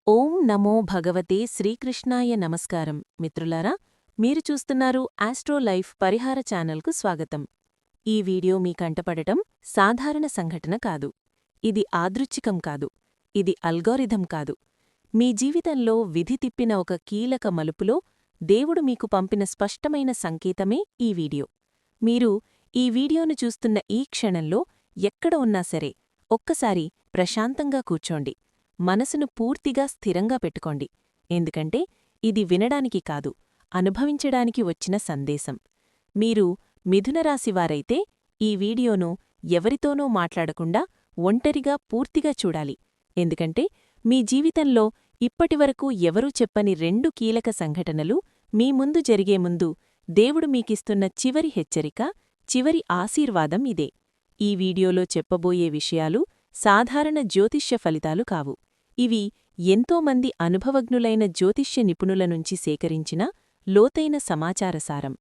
ఓం నమో భగవతే శ్రీకృష్ణాయ నమస్కారం మిత్రులారా, మీరు చూస్తున్నారు ఆస్ట్రో లైఫ్ పరిహార ఛానల్కు స్వాగతం. ఈ వీడియో మీ కంటపడటం సాధారణ సంఘటన కాదు. ఇది ఆదృచ్ఛికం కాదు. ఇది అల్గోరిథం కాదు. మీ జీవితంలో విధి తిప్పిన ఒక కీలక మలుపులో దేవుడు మీకు పంపిన స్పష్టమైన సంకేతమే ఈ వీడియో. మీరు ఈ వీడియోను చూస్తున్న ఈ క్షణంలో ఎక్కడ ఉన్నా సరే ఒక్కసారి ప్రశాంతంగా కూర్చోండి. మనసును పూర్తిగా స్థిరంగా పెట్టుకోండి. ఎందుకంటే ఇది వినడానికి కాదు, అనుభవించడానికి వచ్చిన సందేశం. మీరు మిథునరాశివారైతే ఈ వీడియోను ఎవరితోనూ మాట్లాడకుండా ఒంటరిగా పూర్తిగా చూడాలి. ఎందుకంటే మీ జీవితంలో ఇప్పటివరకు ఎవరూ చెప్పని రెండు కీలక సంఘటనలు మీ ముందు జరిగే ముందు దేవుడు మీకిస్తున్న చివరి హెచ్చరిక, చివరి ఆశీర్వాదం ఇదే. ఈ వీడియోలో చెప్పబోయే విషయాలు సాధారణ జ్యోతిష్య ఫలితాలు కావు. ఇవి ఎంతోమంది అనుభవజ్ఞులైన జ్యోతిష్య నిపుణుల నుంచి సేకరించిన లోతైన సమాచారసారం.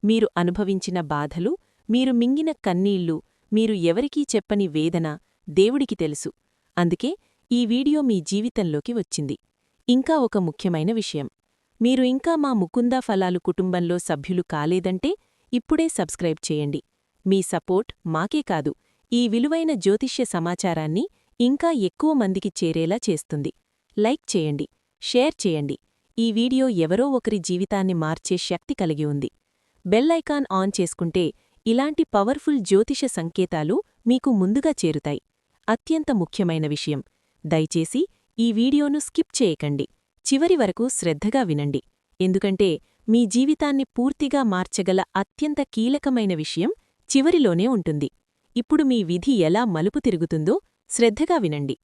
మీరు అనుభవించిన బాధలు, మీరు మింగిన కన్నీళ్లు, మీరు ఎవరికీ చెప్పని వేదన దేవుడికి తెలుసు. అందుకే ఈ వీడియో మీ జీవితంలోకి వచ్చింది. ఇంకా ఒక ముఖ్యమైన విషయం, మీరు ఇంకా మా ముకుందా ఫలాలు కుటుంబంలో సభ్యులు కాలేదంటే ఇప్పుడే సబ్స్క్రైబ్ చేయండి. మీ సపోర్ట్ మాకే కాదు, ఈ విలువైన జ్యోతిష్య సమాచారాన్ని ఇంకా ఎక్కువ మందికి చేరేలా చేస్తుంది. లైక్ చేయండి, షేర్ చేయండి. ఈ వీడియో ఎవరో ఒకరి జీవితాన్ని మార్చే శక్తి కలిగి ఉంది. బెల్ ఐకాన్ ఆన్ చేసుకుంటే ఇలాంటి పవర్ఫుల్ జ్యోతిష సంకేతాలు మీకు ముందుగా చేరుతాయి. అత్యంత ముఖ్యమైన విషయం, దయచేసి ఈ వీడియోను స్కిప్ చేయకండి. చివరి వరకు శ్రద్ధగా వినండి. ఎందుకంటే మీ జీవితాన్ని పూర్తిగా మార్చగల అత్యంత కీలకమైన విషయం చివరిలోనే ఉంటుంది. ఇప్పుడు మీ విధి ఎలా మలుపు తిరుగుతుందో శ్రద్ధగా వినండి.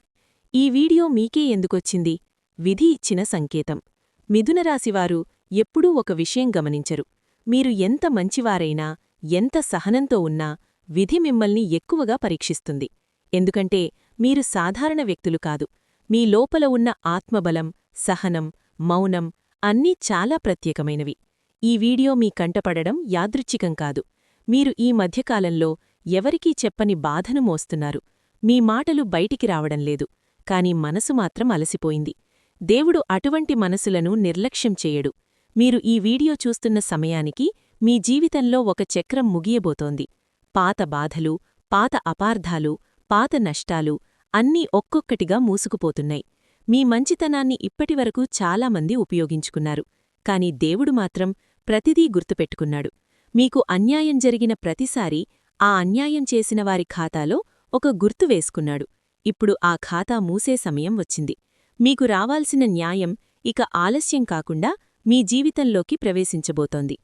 ఈ వీడియో మీకే ఎందుకొచ్చింది? విధి ఇచ్చిన సంకేతం. మిథునరాశివారు ఎప్పుడూ ఒక విషయం గమనించరు. మీరు ఎంత మంచివారైనా, ఎంత సహనంతో ఉన్నా విధి మిమ్మల్ని ఎక్కువగా పరీక్షిస్తుంది. ఎందుకంటే మీరు సాధారణ వ్యక్తులు కాదు. మీ లోపల ఉన్న ఆత్మబలం, సహనం, మౌనం అన్నీ చాలా ప్రత్యేకమైనవి. ఈ వీడియో మీ కంటపడడం యాదృచ్ఛికం కాదు. మీరు ఈ మధ్యకాలంలో ఎవరికీ చెప్పని బాధను మోస్తున్నారు. మీ మాటలు బయటికి రావడం లేదు, కాని మనసు మాత్రం అలసిపోయింది. దేవుడు అటువంటి మనసులను నిర్లక్ష్యం చేయడు. మీరు ఈ వీడియో చూస్తున్న సమయానికి మీ జీవితంలో ఒక చక్రం ముగియబోతోంది. పాత బాధలు, పాత అపార్థాలు, పాత నష్టాలు అన్నీ ఒక్కొక్కటిగా మూసుకుపోతున్నాయి. మీ మంచితనాన్ని ఇప్పటివరకు చాలామంది ఉపయోగించుకున్నారు. కాని దేవుడు మాత్రం ప్రతిదీ గుర్తుపెట్టుకున్నాడు. మీకు అన్యాయం జరిగిన ప్రతిసారీ ఆ అన్యాయం చేసిన వారి ఖాతాలో ఒక గుర్తు వేసుకున్నాడు. ఇప్పుడు ఆ ఖాతా మూసే సమయం వచ్చింది. మీకు రావాల్సిన న్యాయం ఇక ఆలస్యం కాకుండా మీ జీవితంలోకి ప్రవేశించబోతోంది.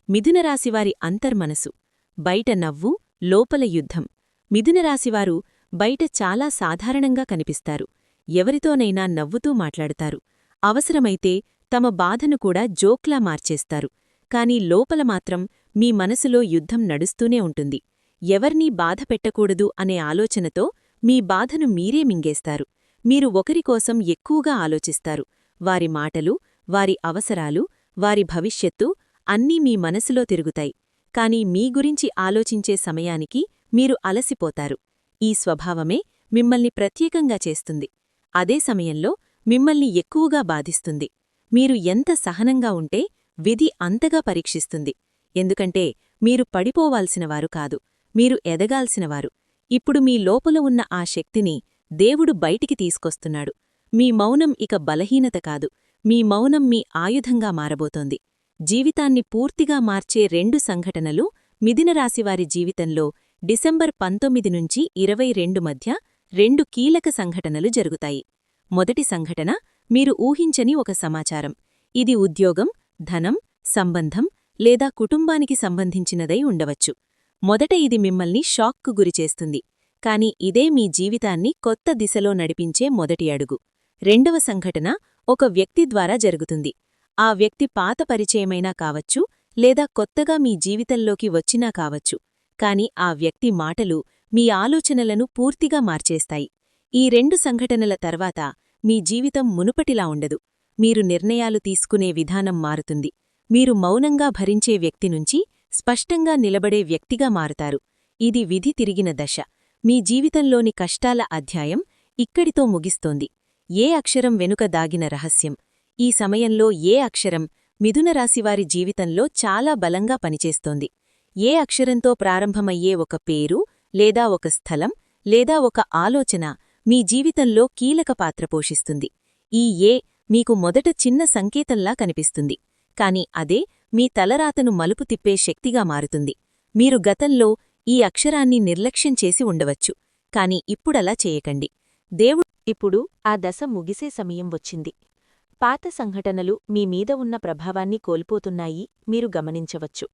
మిథునరాశివారి అంతర్మనసు. బయట నవ్వు, లోపల యుద్ధం. మిథునరాశివారు బయట చాలా సాధారణంగా కనిపిస్తారు. ఎవరితోనైనా నవ్వుతూ మాట్లాడతారు. అవసరమైతే తమ బాధను కూడా జోక్లా మార్చేస్తారు. కాని లోపల మాత్రం మీ మనసులో యుద్ధం నడుస్తూనే ఉంటుంది. ఎవర్నీ బాధ పెట్టకూడదు అనే ఆలోచనతో మీ బాధను మీరే మింగేస్తారు. మీరు ఒకరికోసం ఎక్కువగా ఆలోచిస్తారు. వారి మాటలు, వారి అవసరాలు, వారి భవిష్యత్తు అన్నీ మీ మనసులో తిరుగుతాయి. కాని మీ గురించి ఆలోచించే సమయానికి మీరు అలసిపోతారు. ఈ స్వభావమే మిమ్మల్ని ప్రత్యేకంగా చేస్తుంది. అదే సమయంలో మిమ్మల్ని ఎక్కువగా బాధిస్తుంది. మీరు ఎంత సహనంగా ఉంటే విధి అంతగా పరీక్షిస్తుంది. ఎందుకంటే మీరు పడిపోవాల్సినవారు కాదు, మీరు ఎదగాల్సినవారు. ఇప్పుడు మీ లోపల ఉన్న ఆ శక్తిని దేవుడు బయటికి తీసుకొస్తున్నాడు. మీ మౌనం ఇక బలహీనత కాదు, మీ మౌనం మీ ఆయుధంగా మారబోతోంది. జీవితాన్ని పూర్తిగా మార్చే రెండు సంఘటనలు మిథునరాశివారి జీవితంలో డిసెంబర్ 19 నుంచి 22 మధ్య రెండు కీలక సంఘటనలు జరుగుతాయి. మొదటి సంఘటన మీరు ఊహించని ఒక సమాచారం. ఇది ఉద్యోగం, ధనం, సంబంధం లేదా కుటుంబానికి సంబంధించినదై ఉండవచ్చు. మొదట ఇది మిమ్మల్ని షాక్కు గురిచేస్తుంది. కాని ఇదే మీ జీవితాన్ని కొత్త దిశలో నడిపించే మొదటి అడుగు. రెండవ సంఘటన ఒక వ్యక్తి ద్వారా జరుగుతుంది. ఆ వ్యక్తి పాత పరిచయమైనా కావచ్చు, లేదా కొత్తగా మీ జీవితంలోకి వచ్చినా కావచ్చు. కాని ఆ వ్యక్తి మాటలు మీ ఆలోచనలను పూర్తిగా మార్చేస్తాయి. ఈ రెండు సంఘటనల తర్వాత మీ జీవితం మునుపటిలా ఉండదు. మీరు నిర్ణయాలు తీసుకునే విధానం మారుతుంది. మీరు మౌనంగా భరించే వ్యక్తి నుంచి స్పష్టంగా నిలబడే వ్యక్తిగా మారుతారు. ఇది విధి తిరిగిన దశ. మీ జీవితంలోని కష్టాల అధ్యాయం ఇక్కడితో ముగిస్తోంది. ఏ అక్షరం వెనుక దాగిన రహస్యం? ఈ సమయంలో ఏ అక్షరం మిథునరాశివారి జీవితంలో చాలా బలంగా పనిచేస్తోంది? ఏ అక్షరంతో ప్రారంభమయ్యే ఒక పేరు, లేదా ఒక స్థలం, లేదా ఒక ఆలోచన మీ జీవితంలో కీలక పాత్ర పోషిస్తుంది? ఈ ఏ మీకు మొదట చిన్న సంకేతంలా కనిపిస్తుంది, కాని అదే మీ తలరాతను మలుపు తిప్పే శక్తిగా మారుతుంది. మీరు గతంలో ఈ అక్షరాన్ని నిర్లక్ష్యం చేసి ఉండవచ్చు, కాని ఇప్పుడలా చేయకండి. దేవుడు ఇప్పుడు ఆ దశ ముగిసే సమయం వచ్చింది. పాత సంఘటనలు మీ మీద ఉన్న ప్రభావాన్ని కోల్పోతున్నాయి, మీరు గమనించవచ్చు.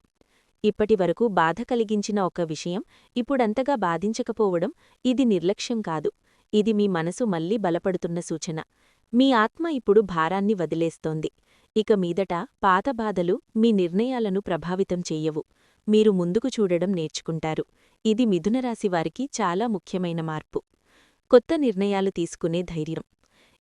ఇప్పటివరకు బాధ కలిగించిన ఒక విషయం ఇప్పుడంతగా బాధించకపోవడం ఇది నిర్లక్ష్యం కాదు, ఇది మీ మనసు మళ్లీ బలపడుతున్న సూచన. మీ ఆత్మ ఇప్పుడు భారాన్ని వదిలేస్తోంది. ఇక మీదట పాత బాధలు మీ నిర్ణయాలను ప్రభావితం చెయ్యవు. మీరు ముందుకు చూడడం నేర్చుకుంటారు. ఇది మిథునరాశివారికి చాలా ముఖ్యమైన మార్పు. కొత్త నిర్ణయాలు తీసుకునే ధైర్యం.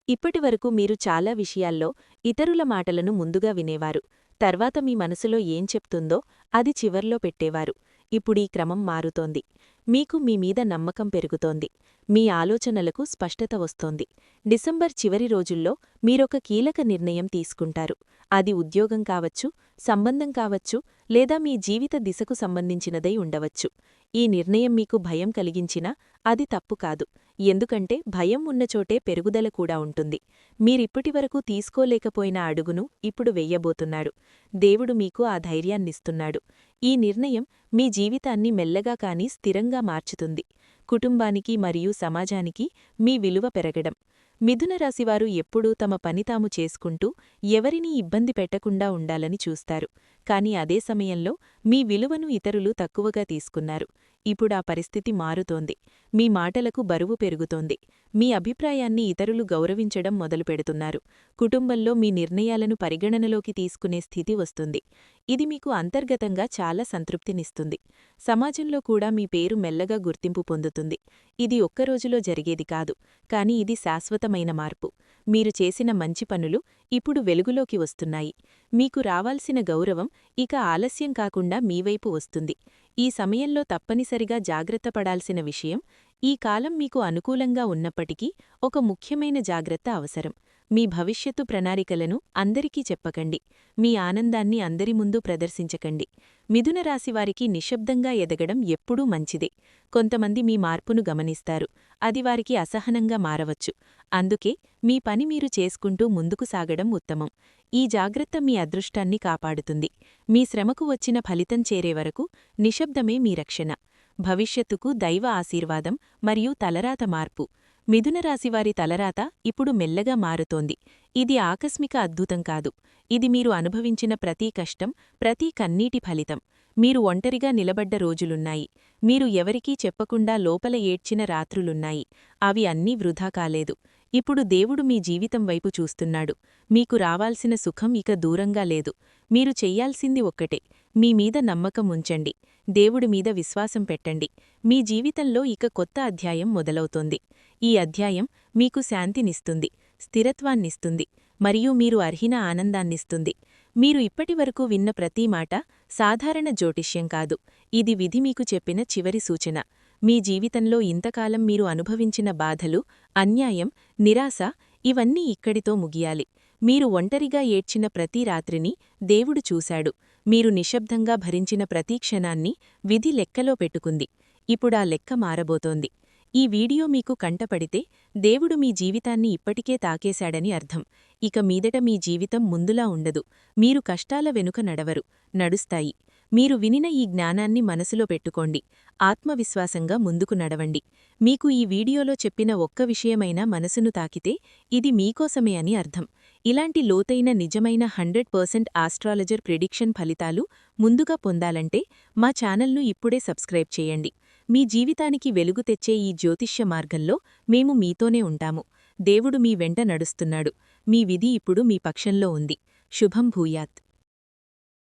ఇప్పటివరకు మీరు చాలా విషయాల్లో ఇతరుల మాటలను ముందుగా వినేవారు. తర్వాత మీ మనసులో ఏం చెప్తుందో అది చివర్లో పెట్టేవారు. ఇప్పుడీ క్రమం మారుతోంది. మీకు మీ మీద నమ్మకం పెరుగుతోంది. మీ ఆలోచనలకు స్పష్టత వస్తోంది. డిసెంబర్ చివరి రోజుల్లో మీరొక కీలక నిర్ణయం తీసుకుంటారు. అది ఉద్యోగం కావచ్చు, సంబంధం కావచ్చు, లేదా మీ జీవిత దిశకు సంబంధించినదై ఉండవచ్చు. ఈ నిర్ణయం మీకు భయం కలిగించినా అది తప్పు కాదు, ఎందుకంటే భయం ఉన్నచోటే పెరుగుదల కూడా ఉంటుంది. మీరిప్పటివరకు తీసుకోలేకపోయిన అడుగును ఇప్పుడు వెయ్యబోతున్నాడు. దేవుడు మీకు ఆ ధైర్యాన్నిస్తున్నాడు. ఈ నిర్ణయం మీ జీవితాన్ని మెల్లగా కాని స్థిరంగా మార్చుతుంది. కుటుంబానికి మరియు సమాజానికి మీ విలువ పెరగడం. మిథునరాశివారు ఎప్పుడూ తమ పని తాము చేసుకుంటూ ఎవరినీ ఇబ్బంది పెట్టకుండా ఉండాలని చూస్తారు. కాని అదే సమయంలో మీ విలువను ఇతరులు తక్కువగా తీసుకున్నారు. ఇప్పుడా పరిస్థితి మారుతోంది. మీ మాటలకు బరువు పెరుగుతోంది. మీ అభిప్రాయాన్ని ఇతరులు గౌరవించడం మొదలుపెడుతున్నారు. కుటుంబంలో మీ నిర్ణయాలను పరిగణనలోకి తీసుకునే స్థితి వస్తుంది. ఇది మీకు అంతర్గతంగా చాలా సంతృప్తినిస్తుంది. సమాజంలో కూడా మీ పేరు మెల్లగా గుర్తింపు పొందుతుంది. ఇది ఒక్కరోజులో జరిగేది కాదు, కాని ఇది శాశ్వతమైన మార్పు. మీరు చేసిన మంచి పనులు ఇప్పుడు వెలుగులోకి వస్తున్నాయి. మీకు రావాల్సిన గౌరవం ఇక ఆలస్యం కాకుండా మీవైపు వస్తుంది. ఈ సమయంలో తప్పనిసరిగా జాగ్రత్త పడాల్సిన విషయం, ఈ కాలం మీకు అనుకూలంగా ఉన్నప్పటికీ ఒక ముఖ్యమైన జాగ్రత్త అవసరం. మీ భవిష్యత్తు ప్రణాళికలను అందరికీ చెప్పకండి. మీ ఆనందాన్ని అందరి ముందు ప్రదర్శించకండి. మిథునరాశివారికి నిశ్శబ్దంగా ఎదగడం ఎప్పుడూ మంచిదే. కొంతమంది మీ మార్పును గమనిస్తారు. అది వారికి అసహనంగా మారవచ్చు. అందుకే మీ పని మీరు చేసుకుంటూ ముందుకు సాగడం ఉత్తమం. ఈ జాగ్రత్త మీ అదృష్టాన్ని కాపాడుతుంది. మీ శ్రమకు వచ్చిన ఫలితం చేరే వరకు నిశ్శబ్దమే మీ రక్షణ. భవిష్యత్తుకు దైవ ఆశీర్వాదం మరియు తలరాత మార్పు. మిథునరాశివారి తలరాత ఇప్పుడు మెల్లగా మారుతోంది. ఇది ఆకస్మిక అద్భుతం కాదు. ఇది మీరు అనుభవించిన ప్రతి కష్టం, ప్రతి కన్నీటి ఫలితం. మీరు ఒంటరిగా నిలబడ్డ రోజులున్నాయి. మీరు ఎవరికీ చెప్పకుండా లోపల ఏడ్చిన రాత్రులున్నాయి. అవి అన్నీ వృధా కాలేదు. ఇప్పుడు దేవుడు మీ జీవితం వైపు చూస్తున్నాడు. మీకు రావాల్సిన సుఖం ఇక దూరంగా లేదు. మీరు చెయ్యాల్సింది ఒక్కటే, మీ మీద నమ్మకం ఉంచండి. దేవుడి మీద విశ్వాసం పెట్టండి. మీ జీవితంలో ఇక కొత్త అధ్యాయం మొదలవుతోంది. ఈ అధ్యాయం మీకు శాంతినిస్తుంది, స్థిరత్వాన్నిస్తుంది, మరియు మీరు అర్హిన ఆనందాన్నిస్తుంది. మీరు ఇప్పటివరకు విన్న ప్రతి మాట సాధారణ జ్యోతిష్యం కాదు. ఇది విధి మీకు చెప్పిన చివరి సూచన. మీ జీవితంలో ఇంతకాలం మీరు అనుభవించిన బాధలు, అన్యాయం, నిరాశ ఇవన్నీ ఇక్కడితో ముగియాలి. మీరు ఒంటరిగా ఏడ్చిన ప్రతి రాత్రిని దేవుడు చూశాడు. మీరు నిశ్శబ్దంగా భరించిన ప్రతి క్షణాన్ని విధి లెక్కలో పెట్టుకుంది. ఇప్పుడా లెక్క మారబోతోంది. ఈ వీడియో మీకు కంటపడితే దేవుడు మీ జీవితాన్ని ఇప్పటికే తాకేశాడని అర్థం. ఇక మీదట మీ జీవితం ముందులా ఉండదు. మీరు కష్టాల వెనుక నడవరు, నడుస్తాయి. మీరు వినిన ఈ జ్ఞానాన్ని మనసులో పెట్టుకోండి. ఆత్మవిశ్వాసంగా ముందుకు నడవండి. మీకు ఈ వీడియోలో చెప్పిన ఒక్క విషయమైనా మనసును తాకితే ఇది మీకోసమే అని అర్థం. ఇలాంటి లోతైన నిజమైన 100% ఆస్ట్రాలజర్ ప్రిడిక్షన్ ఫలితాలు ముందుగా పొందాలంటే మా ఛానల్ను ఇప్పుడే సబ్స్క్రైబ్ చేయండి. మీ జీవితానికి వెలుగు తెచ్చే ఈ జ్యోతిష్య మార్గంలో మేము మీతోనే ఉంటాము. దేవుడు మీ వెంట నడుస్తున్నాడు. మీ విధి ఇప్పుడు మీ పక్షంలో ఉంది. శుభం భూయాత్.